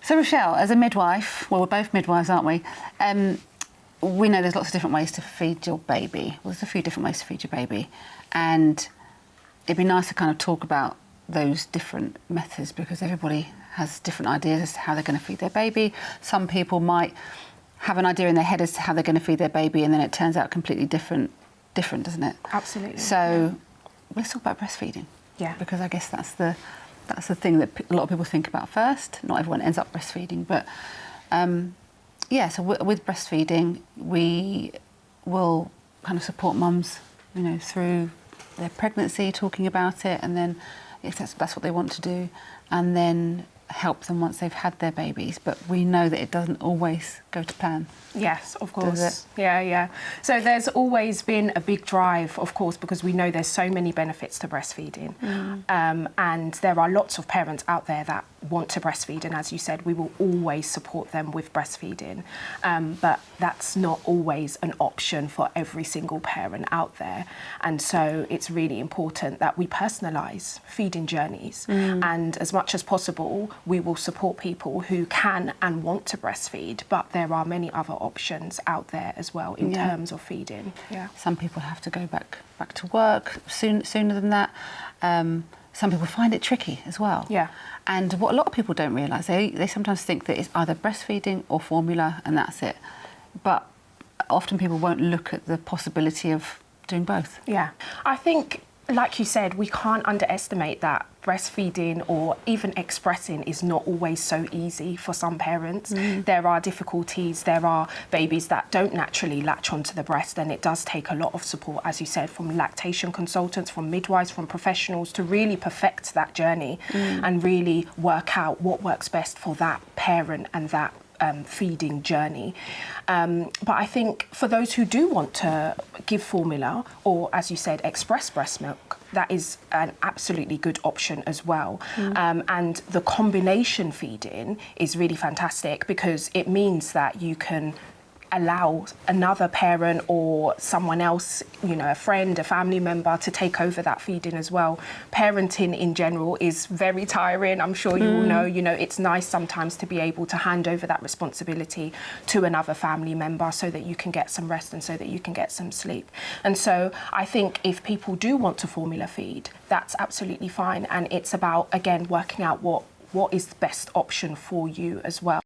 So Rochelle, as a midwife, well, we're both midwives, aren't we? We know there's lots of different ways to feed your baby. Well, there's a few different ways to feed your baby. And it'd be nice to kind of talk about those different methods because everybody has different ideas as to how they're going to feed their baby. Some people might have an idea in their head as to how they're going to feed their baby, and then it turns out completely different, doesn't it? Absolutely. So let's talk about breastfeeding. Yeah. Because I guess that's the thing that a lot of people think about first. Not everyone ends up breastfeeding, but so with breastfeeding, we will kind of support mums, through their pregnancy, talking about it, and then if that's what they want to do, and then help them once they've had their babies. But we know that it doesn't always go to plan. Yes, of course. Yeah. So there's always been a big drive, of course, because we know there's so many benefits to breastfeeding. And there are lots of parents out there that want to breastfeed. And as you said, we will always support them with breastfeeding. But that's not always an option for every single parent out there. And so it's really important that we personalise feeding journeys. And as much as possible, we will support people who can and want to breastfeed. But there are many other options out there as well in terms of feeding. Yeah. Some people have to go back to work sooner than that. Some people find it tricky as well. Yeah. And what a lot of people don't realise, they sometimes think that it's either breastfeeding or formula and that's it. But often people won't look at the possibility of doing both. Yeah. I think, like you said, we can't underestimate that breastfeeding or even expressing is not always so easy for some parents. There are difficulties. There are babies that don't naturally latch onto the breast, and it does take a lot of support, as you said, from lactation consultants, from midwives, from professionals to really perfect that journey and really work out what works best for that parent and that feeding journey. But I think for those who do want to give formula or, as you said, express breast milk, that is an absolutely good option as well. And the combination feeding is really fantastic because it means that you can allow another parent or someone else, a friend, a family member, to take over that feeding as well. Parenting in general is very tiring. I'm sure you all know, it's nice sometimes to be able to hand over that responsibility to another family member so that you can get some rest and so that you can get some sleep. And so I think if people do want to formula feed, that's absolutely fine. And it's about, again, working out what is the best option for you as well.